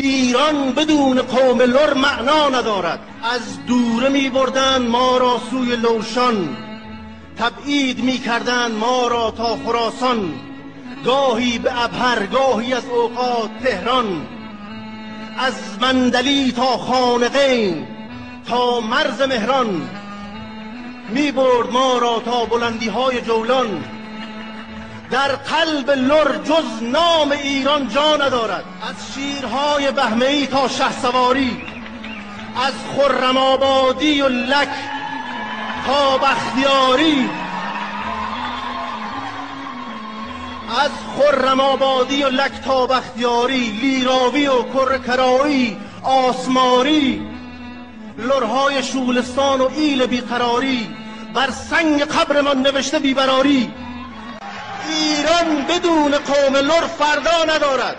ایران بدون قوم لر معنا ندارد. از دوره می بردند ما را سوی لوشان، تبعید می کردند ما را تا خراسان. گاهی به ابهر گاهی از اوقات تهران، از مندلی تا خانقین تا مرز مهران. می برد ما را تا بلندی های جولان. در قلب لر جز نام ایران جا ندارد. از شیرهای بهمه‌ای تا شهسواری، از خرم آبادی و لک تا بختیاری، از خرم آبادی و لک تا بختیاری، لیراوی و کرکرایی، آسماری، لرهای شولستان و ایل بیقراری، بر سنگ قبرمان نوشته بیبراری. ایران بدون قوم لر فردا ندارد.